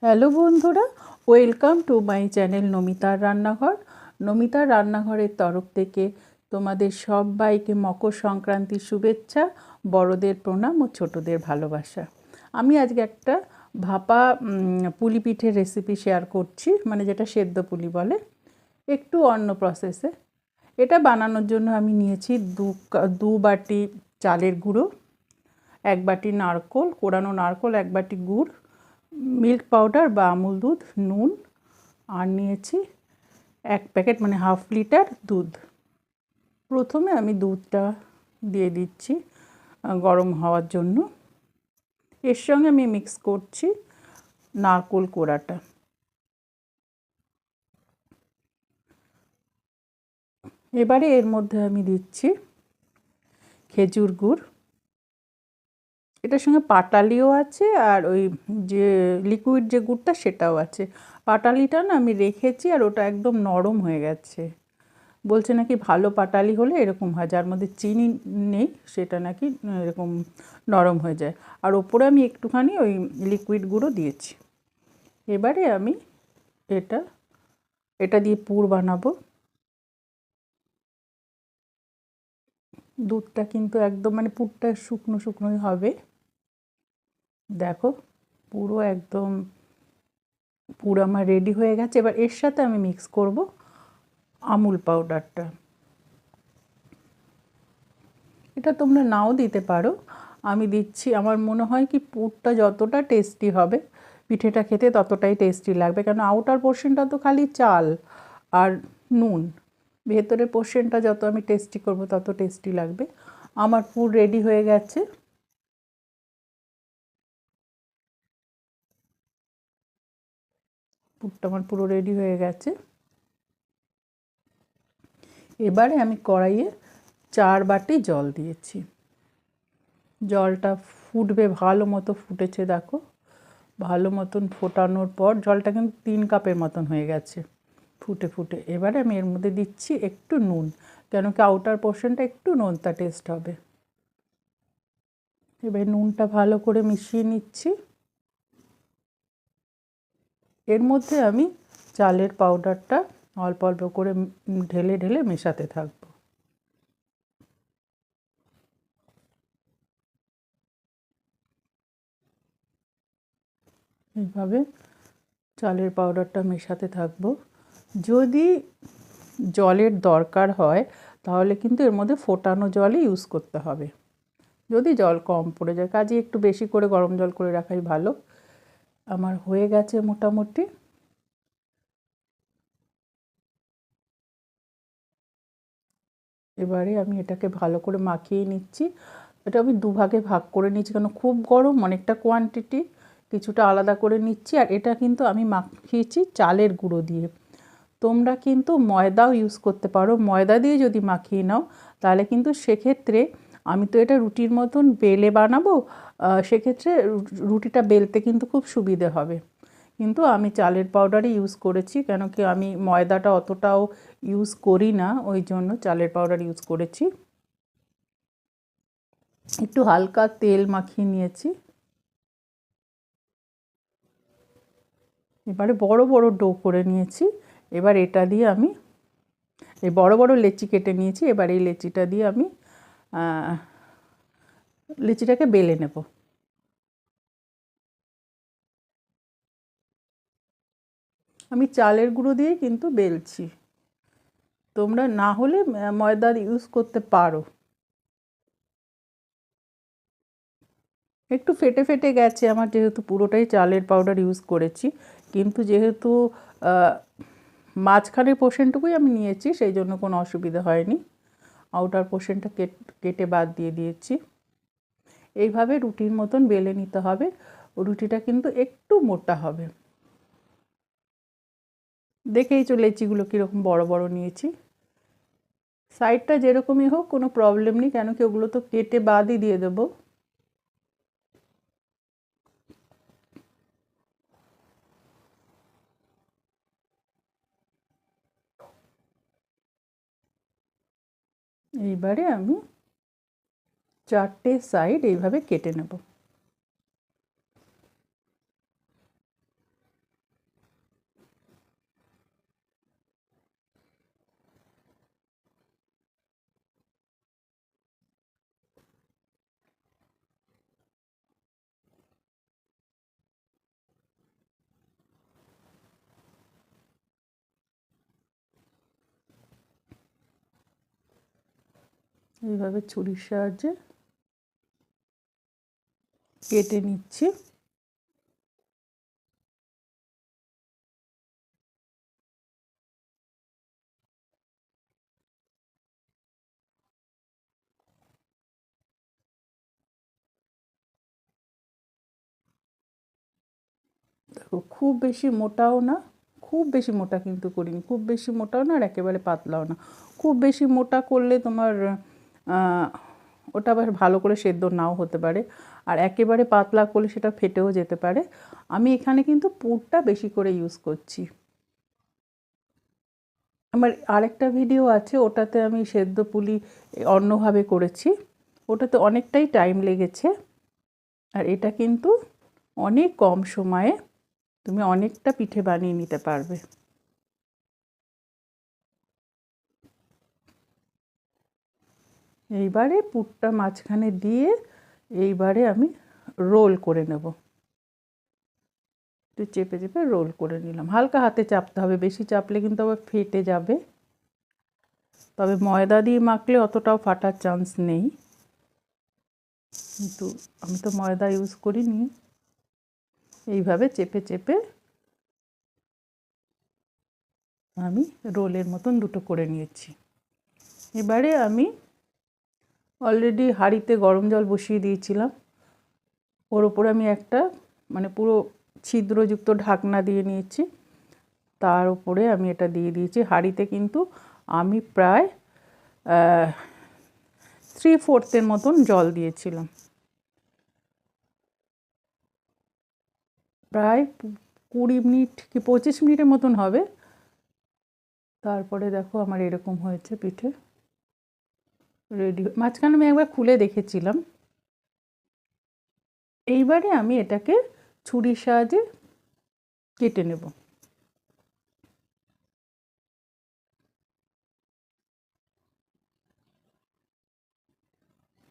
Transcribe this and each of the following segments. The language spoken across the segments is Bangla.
হ্যালো বন্ধুরা, ওয়েলকাম টু মাই চ্যানেল নমিতার রান্নাঘর। নমিতার রান্নাঘরের তরফ থেকে তোমাদের সবাইকে মকর সংক্রান্তির শুভেচ্ছা, বড়দের প্রণাম ও ছোটদের ভালোবাসা। আমি আজকে একটা ভাপা পুলি পিঠের রেসিপি শেয়ার করছি, মানে যেটা সেদ্ধ পুলি বলে, একটু অন্য প্রসেসে। এটা বানানোর জন্য আমি নিয়েছি দু বাটি চালের গুঁড়ো, 1 বাটি নারকোল, কোড়ানো নারকোল, 1 বাটি গুড়, মিল্ক পাউডার বা আমুল দুধ, নুন, আর নিয়েছি 1 প্যাকেট মানে হাফ লিটার দুধ। প্রথমে আমি দুধটা দিয়ে দিচ্ছি গরম হওয়ার জন্য। এর সঙ্গে আমি মিক্স করছি নারকোল কোড়াটা। এবারে এর মধ্যে আমি দিচ্ছি খেজুর গুড়। এটার সঙ্গে পাটালিও আছে, আর ওই যে লিকুইড যে গুড়টা সেটাও আছে। পাটালিটা না আমি রেখেছি, আর ওটা একদম নরম হয়ে গেছে। বলছে নাকি ভালো পাটালি হলে এরকম হয়, যার মধ্যে চিনি নেই সেটা নাকি এরকম নরম হয়ে যায়। আর ওপরে আমি একটুখানি ওই লিকুইড গুঁড়ো দিয়েছি। এবারে আমি এটা দিয়ে পুর বানাবো। দুধটা কিন্তু একদম মানে পুরটা শুকনো শুকনোই হবে। দেখো, পুরো একদম পুরো আমার রেডি হয়ে গেছে। এবার এর সাথে আমি মিক্স করব আমুল পাউডারটা। এটা তোমরা নাও দিতে পারো, আমি দিচ্ছি। আমার মনে হয় কি পুরটা যতটা টেস্টি হবে পিঠেটা খেতে ততটাই টেস্টি লাগবে, কেন আউটার পোর্শনটা তো খালি চাল আর নুন, ভেতরের পোর্শনটা যত আমি টেস্টি করব তত টেস্টি লাগবে। আমার পুর রেডি হয়ে গেছে। পুরটা আমার পুরো রেডি হয়ে গেছে। এবারে আমি কড়াইয়ে 4 বাটি জল দিয়েছি। জলটা ফুটবে, ভালো মতো ফুটেছে দেখো। ভালো মতন ফোটানোর পর জলটা কিন্তু 3 কাপের মতন হয়ে গেছে ফুটে ফুটে। এবারে আমি এর মধ্যে দিচ্ছি একটু নুন, কেন কি আউটার পোর্শনটা একটু নোনতা টেস্ট হবে। এবার নুনটা ভালো করে মিশিয়ে নিচ্ছি। এর মধ্যে আমি চালের পাউডারটা অল্প অল্প করে ঢেলে ঢেলে মেশাতে থাকবো। এইভাবে চালের পাউডারটা মেশাতে থাকবো। যদি জলের দরকার হয় তাহলে কিন্তু এর মধ্যে ফোটানো জলই ইউজ করতে হবে। যদি জল কম পড়ে যায়, কাজে একটু বেশি করে গরম জল করে রাখাই ভালো। আমার হয়ে গেছে মোটামুটি। এবারে আমি এটাকে ভালো করে মাখিয়ে নিচ্ছি। এটা আমি দুভাগে ভাগ করে নিচ্ছি, কারণ খুব গরম অনেকটা কোয়ান্টিটি, কিছুটা আলাদা করে নিচ্ছি। আর এটা কিন্তু আমি মাখিয়েছি চালের গুঁড়ো দিয়ে। তোমরা কিন্তু ময়দাও ইউজ করতে পারো। ময়দা দিয়ে যদি মাখিয়ে নাও তাহলে কিন্তু সেক্ষেত্রে, আমি তো এটা রুটির মতন বেলে বানাবো, সেক্ষেত্রে রুটিটা বেলতে কিন্তু খুব সুবিধে হবে। কিন্তু আমি চালের পাউডারই ইউজ করেছি, কেন কি আমি ময়দাটা অতটাও ইউজ করি না, ওই জন্য চালের পাউডার ইউজ করেছি। একটু হালকা তেল মাখিয়ে নিয়েছি। এবারে বড় বড় ডো করে নিয়েছি। এবার এটা দিয়ে আমি এই বড় বড় লেচি কেটে নিয়েছি। এবার এই লেচিটা দিয়ে আমি লেচিটাকে বেলে নেব। আমি চালের গুঁড়ো দিয়ে কিন্তু বেলছি, তোমরা না হলে ময়দার ইউজ করতে পারো। একটু ফেটে ফেটে গেছে আমার, যেহেতু পুরোটাই চালের পাউডার ইউজ করেছি। কিন্তু যেহেতু মাঝখানের পোর্শনটুকুই আমি নিয়েছি, সেই জন্য কোনো অসুবিধা হয়নি। আউটার পোর্শনটা কেটে বাদ দিয়ে দিয়েছি। এইভাবে রুটির মতন বেলে নিতে হবে। রুটিটা কিন্তু একটু মোটা হবে। দেখেই তো লেচিগুলো কীরকম বড় বড় নিয়েছি। সাইডটা যেরকমই হোক কোনো প্রবলেম নেই, কেন কি ওগুলো তো কেটে বাদই দিয়ে দেবো। এইবারে আমি 4টে সাইড এইভাবে কেটে নেব। এইভাবে ছুরির সাহায্যে কেটে নিচ্ছি। দেখো খুব বেশি মোটাও না, খুব বেশি মোটা কিন্তু করিনি, খুব বেশি মোটাও না আর একেবারে পাতলাও না। খুব বেশি মোটা করলে তোমার ওটা আবার ভালো করে সেদ্ধ নাও হতে পারে, আর একেবারে পাতলা করলে সেটা ফেটেও যেতে পারে। আমি এখানে কিন্তু পুরটা বেশি করে ইউজ করছি। আমার আরেকটা ভিডিও আছে, ওটাতে আমি সেদ্ধ পুলি অন্যভাবে করেছি, ওটাতে অনেকটাই টাইম লেগেছে। আর এটা কিন্তু অনেক কম সময়ে তুমি অনেকটা পিঠে বানিয়ে নিতে পারবে। এইবারে পুরটা মাঝখানে দিয়ে এইবারে আমি রোল করে নেব। একটু চেপে চেপে রোল করে নিলাম, হালকা হাতে চাপতে হবে, বেশি চাপলে কিন্তু আবার ফেটে যাবে। তবে ময়দা দিয়ে মাখলে অতটাও ফাটার চান্স নেই, কিন্তু আমি তো ময়দা ইউজ করিনি। এইভাবে চেপে চেপে আমি রোলের মতন দুটো করে নিয়েছি। এবারে আমি অলরেডি হাঁড়িতে গরম জল বসিয়ে দিয়েছিলাম, ওর ওপরে আমি একটা মানে পুরো ছিদ্রযুক্ত ঢাকনা দিয়ে নিয়েছি, তার উপরে আমি এটা দিয়ে দিয়েছি। হাঁড়িতে কিন্তু আমি প্রায় 3/4 মতন জল দিয়েছিলাম, প্রায় 20 মিনিট কি 25 মিনিটের মতন হবে। তারপরে দেখো আমার এরকম হয়েছে পিঠে রেডি। মাঝখানে আমি একবার খুলে দেখেছিলাম। এইবারে আমি এটাকে ছুরির সাহায্যে কেটে নেব।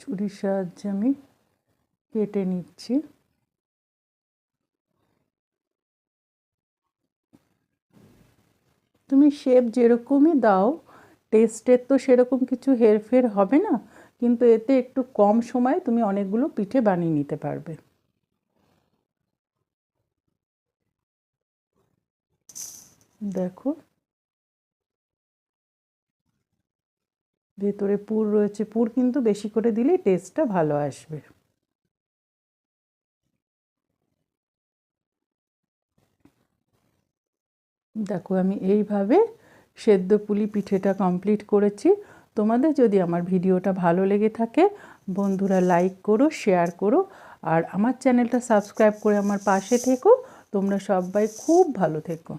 ছুরির সাহায্যে আমি কেটে নিচ্ছি। তুমি শেপ যেরকমই দাও, টেস্টের তো সেরকম কিছু হেরফের হবে না, কিন্তু এতে একটু কম সময়ে তুমি অনেকগুলো পিঠে বানিয়ে নিতে পারবে। দেখো ভেতরে পুর রয়েছে, পুর কিন্তু বেশি করে দিলেই টেস্টটা ভালো আসবে। দেখো আমি এইভাবে সেদ্ধ পুলি পিঠেটা কমপ্লিট করেছি। তোমাদের যদি আমার ভিডিওটা ভালো লেগে থাকে, বন্ধুরা লাইক করো, শেয়ার করো, আর আমার চ্যানেলটা সাবস্ক্রাইব করে আমার পাশে থেকো। তোমরা সবাই খুব ভালো থেকো।